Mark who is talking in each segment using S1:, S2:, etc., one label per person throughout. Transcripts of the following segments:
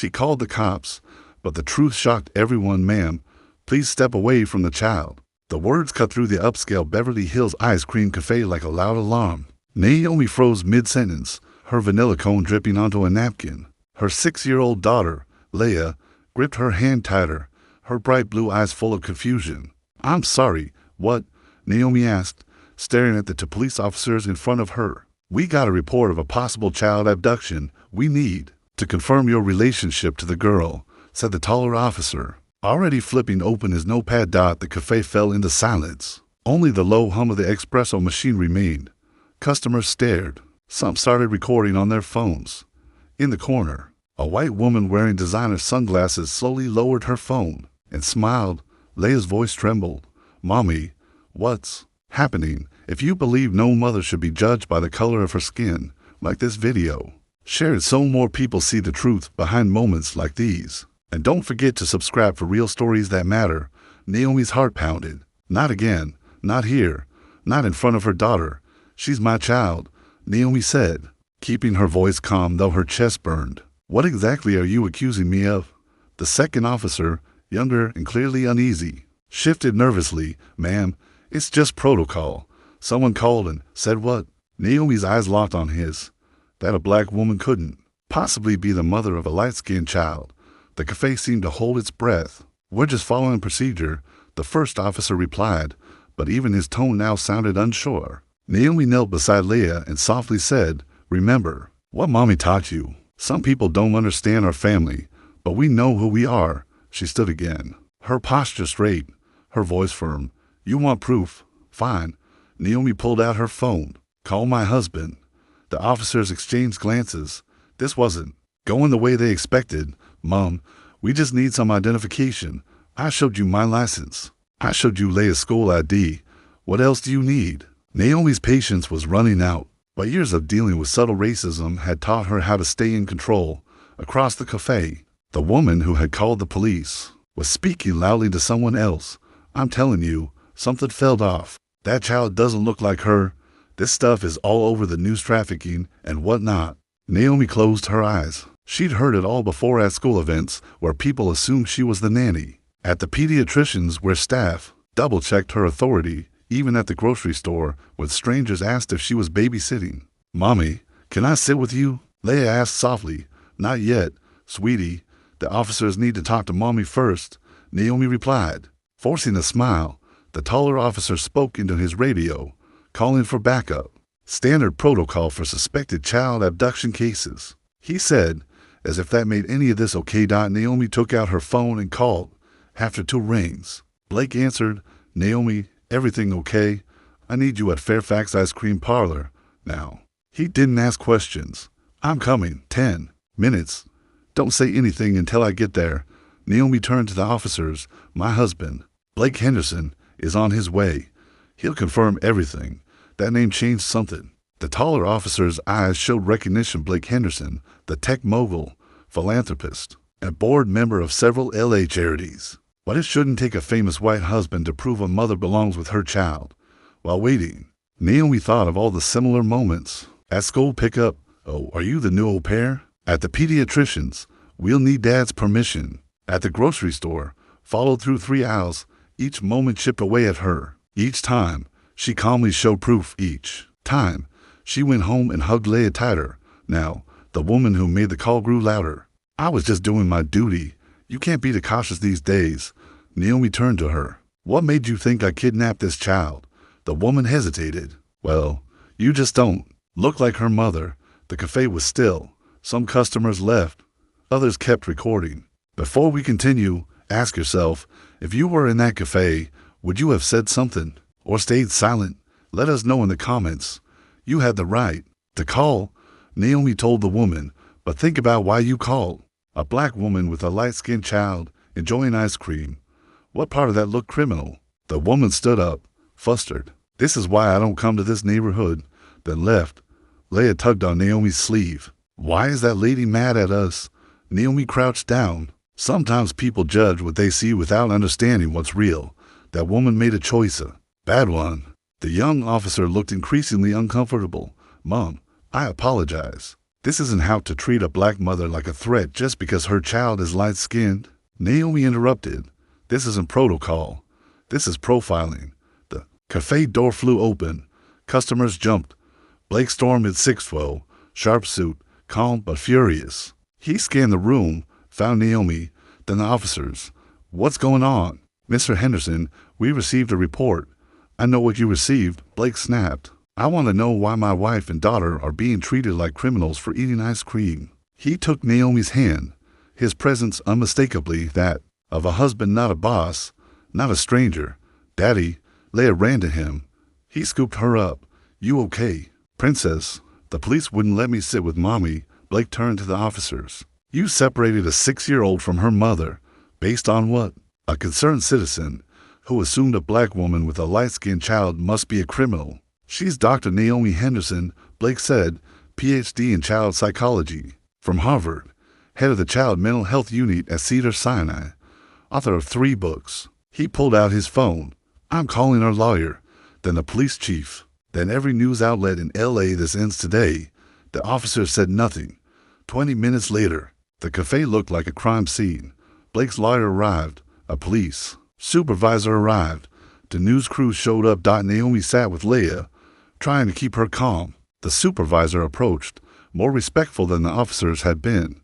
S1: She called the cops, but the truth shocked everyone. Ma'am, please step away from the child. The words cut through the upscale Beverly Hills ice cream cafe like a loud alarm. Naomi froze mid-sentence, her vanilla cone dripping onto a napkin. Her 6-year-old daughter, Leah, gripped her hand tighter, her bright blue eyes full of confusion. "I'm sorry, what?" Naomi asked, staring at the two police officers in front of her. "We got a report of a possible child abduction. We need to confirm your relationship to the girl," said the taller officer. Already flipping open his notepad, the cafe fell into silence. Only the low hum of the espresso machine remained. Customers stared. Some started recording on their phones. In the corner, a white woman wearing designer sunglasses slowly lowered her phone and smiled. Leah's voice trembled. "Mommy, what's happening? If you believe no mother should be judged by the color of her skin, like this video, share it so more people see the truth behind moments like these. And don't forget to subscribe for real stories that matter." Naomi's heart pounded. "Not again. Not here. Not in front of her daughter. She's my child," Naomi said, keeping her voice calm though her chest burned. "What exactly are you accusing me of?" The second officer, younger and clearly uneasy, shifted nervously. "Ma'am, it's just protocol. Someone called and said what?" Naomi's eyes locked on his. That a black woman couldn't possibly be the mother of a light-skinned child. The cafe seemed to hold its breath. "We're just following procedure," the first officer replied, but even his tone now sounded unsure. Naomi knelt beside Leah and softly said, "Remember what Mommy taught you. Some people don't understand our family, but we know who we are." She stood again, her posture straight, her voice firm. "You want proof? Fine." Naomi pulled out her phone. "Call my husband." The officers exchanged glances. This wasn't going the way they expected. "Mom, we just need some identification. I showed you my license. I showed you Leah's school ID. What else do you need?" Naomi's patience was running out, but years of dealing with subtle racism had taught her how to stay in control. Across the cafe, the woman who had called the police was speaking loudly to someone else. "I'm telling you, something fell off. That child doesn't look like her. This stuff is all over the news, trafficking and whatnot." Naomi closed her eyes. She'd heard it all before at school events where people assumed she was the nanny, at the pediatricians where staff double-checked her authority, even at the grocery store when strangers asked if she was babysitting. "Mommy, can I sit with you?" Leah asked softly. "Not yet, sweetie. The officers need to talk to Mommy first," Naomi replied. Forcing a smile, the taller officer spoke into his radio, calling for backup. "Standard protocol for suspected child abduction cases," he said, as if that made any of this okay. Naomi took out her phone and called. After 2 rings, Blake answered. "Naomi, everything okay? I need you at Fairfax Ice Cream Parlor now." He didn't ask questions. "I'm coming. 10 minutes. Don't say anything until I get there." Naomi turned to the officers. "My husband, Blake Henderson, is on his way. He'll confirm everything." That name changed something. The taller officer's eyes showed recognition. Blake Henderson, the tech mogul, philanthropist, and board member of several LA charities. But it shouldn't take a famous white husband to prove a mother belongs with her child. While waiting, Naomi thought of all the similar moments. At school pickup, "Oh, are you the new au pair?" At the pediatrician's, "We'll need Dad's permission." At the grocery store, followed through 3 aisles, each moment chipped away at her. Each time, she calmly showed proof. Each time, she went home and hugged Leah tighter. Now, the woman who made the call grew louder. "I was just doing my duty. You can't be too cautious these days." Naomi turned to her. "What made you think I kidnapped this child?" The woman hesitated. "Well, you just don't look like her mother." The cafe was still. Some customers left. Others kept recording. "Before we continue, ask yourself, if you were in that cafe, would you have said something or stayed silent? Let us know in the comments. You had the right to call," Naomi told the woman, "but think about why you called. A black woman with a light-skinned child enjoying ice cream. What part of that looked criminal?" The woman stood up, flustered. "This is why I don't come to this neighborhood," then left. Leah tugged on Naomi's sleeve. "Why is that lady mad at us?" Naomi crouched down. "Sometimes people judge what they see without understanding what's real. That woman made a choice, a bad one." The young officer looked increasingly uncomfortable. "Mom, I apologize. This isn't how to treat a black mother like a threat just because her child is light-skinned. Naomi interrupted. This isn't protocol. This is profiling. The cafe door flew open. Customers jumped. Blake stormed at 6'12", sharp suit, calm but furious. He scanned the room, found Naomi, then the officers. What's going on? Mr. Henderson, we received a report. I know what you received, Blake snapped. I want to know why my wife and daughter are being treated like criminals for eating ice cream. He took Naomi's hand, his presence unmistakably that of a husband, not a boss, not a stranger. Daddy, Leah ran to him. He scooped her up. You okay? Princess, the police wouldn't let me sit with Mommy. Blake turned to the officers. You separated a 6-year-old from her mother. Based on what? A concerned citizen who assumed a black woman with a light-skinned child must be a criminal. She's Dr. Naomi Henderson, Blake said, Ph.D. in child psychology, from Harvard, head of the child mental health unit at Cedars-Sinai, author of 3 books. He pulled out his phone. I'm calling our lawyer, then the police chief, then every news outlet in L.A. This ends today. The officer said nothing. 20 minutes later, the cafe looked like a crime scene. Blake's lawyer arrived. A police supervisor arrived. The news crew showed up. Naomi sat with Leah, trying to keep her calm. The supervisor approached, more respectful than the officers had been.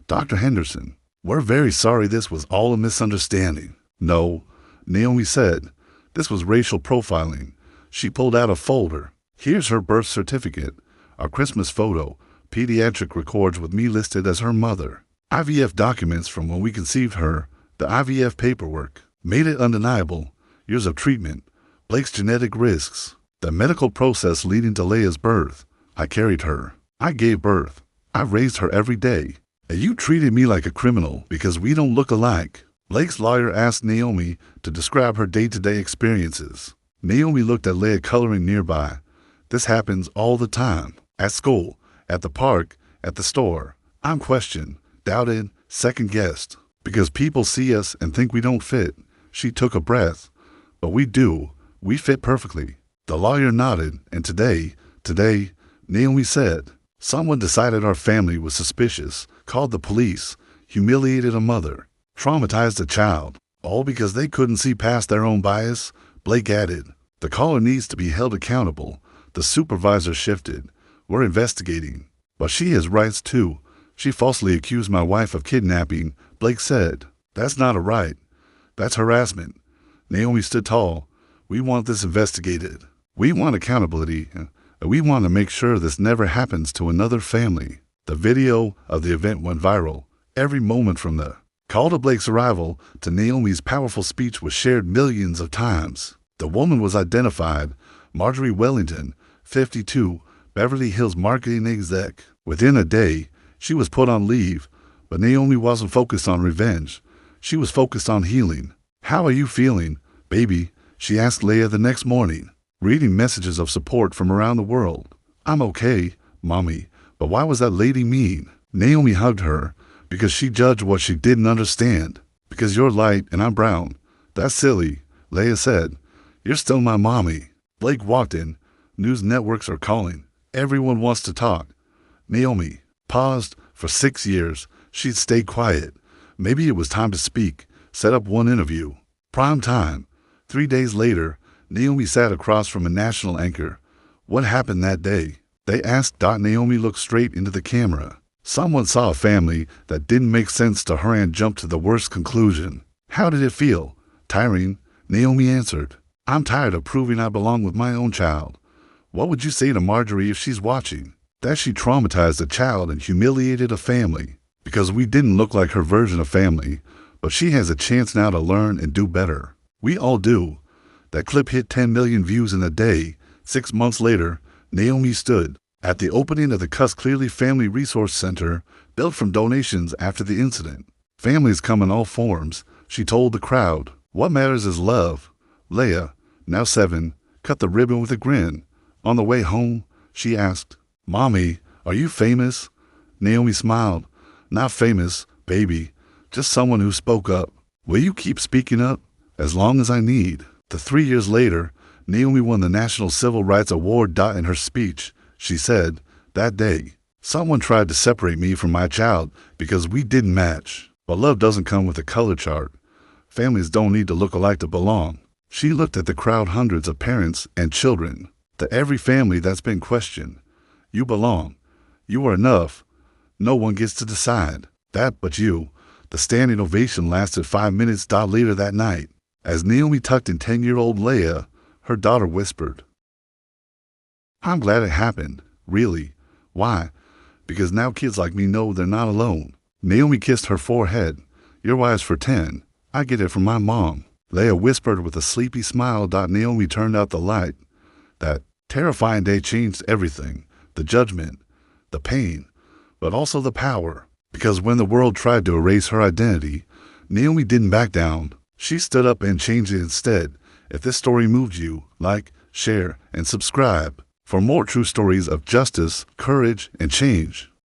S1: Dr. Henderson, we're very sorry this was all a misunderstanding. No, Naomi said. This was racial profiling. She pulled out a folder. Here's her birth certificate, our Christmas photo, pediatric records with me listed as her mother, IVF documents from when we conceived her, the IVF paperwork, made it undeniable, years of treatment, Blake's genetic risks, the medical process leading to Leah's birth. I carried her. I gave birth. I raised her every day. And you treated me like a criminal because we don't look alike. Blake's lawyer asked Naomi to describe her day-to-day experiences. Naomi looked at Leah coloring nearby. This happens all the time. At school, at the park, at the store. I'm questioned, doubted, second-guessed. Because people see us and think we don't fit. She took a breath. But we do. We fit perfectly. The lawyer nodded, and today, Naomi said, someone decided our family was suspicious, called the police, humiliated a mother, traumatized a child, all because they couldn't see past their own bias. Blake added, the caller needs to be held accountable. The supervisor shifted. We're investigating. But she has rights too. She falsely accused my wife of kidnapping, Blake said. That's not a right. That's harassment. Naomi stood tall. We want this investigated. We want accountability, and we want to make sure this never happens to another family. The video of the event went viral. Every moment from the call to Blake's arrival to Naomi's powerful speech was shared millions of times. The woman was identified, Marjorie Wellington, 52, Beverly Hills marketing exec. Within a day, she was put on leave, but Naomi wasn't focused on revenge. She was focused on healing. How are you feeling, baby? She asked Leah the next morning, reading messages of support from around the world. I'm okay, Mommy, but why was that lady mean? Naomi hugged her because she judged what she didn't understand. Because you're light and I'm brown. That's silly, Leah said. You're still my mommy. Blake walked in. News networks are calling. Everyone wants to talk. Naomi paused. For 6 years, she'd stayed quiet. Maybe it was time to speak, set up one interview. Prime time. 3 days later, Naomi sat across from a national anchor. What happened that day? They asked. Naomi looked straight into the camera. Someone saw a family that didn't make sense to her and jumped to the worst conclusion. How did it feel? Tiring, Naomi answered. I'm tired of proving I belong with my own child. What would you say to Marjorie if she's watching? That she traumatized a child and humiliated a family because we didn't look like her version of family, but she has a chance now to learn and do better. We all do. That clip hit 10 million views in a day. 6 months later, Naomi stood at the opening of the Cuss Clearly Family Resource Center, built from donations after the incident. Families come in all forms, she told the crowd. What matters is love. Leah, now 7, cut the ribbon with a grin. On the way home, she asked, Mommy, are you famous? Naomi smiled. Not famous, baby. Just someone who spoke up. Will you keep speaking up? As long as I need. 3 years later, Naomi won the National Civil Rights Award. In her speech, she said, that day, Someone tried to separate me from my child because we didn't match. But love doesn't come with a color chart. Families don't need to look alike to belong. She looked at the crowd, hundreds of parents and children. To every family that's been questioned, you belong. You are enough. No one gets to decide that but you. The standing ovation lasted 5 minutes. Later that night, as Naomi tucked in 10-year-old Leia, her daughter whispered, "I'm glad it happened. Really. Why? Because now kids like me know they're not alone." Naomi kissed her forehead. "You're wise for 10. I get it from my mom." Leia whispered with a sleepy smile. Naomi turned out the light. That terrifying day changed everything. The judgment, the pain, but also the power. Because when the world tried to erase her identity, Naomi didn't back down. She stood up and changed it instead. If this story moved you, like, share, and subscribe for more true stories of justice, courage, and change.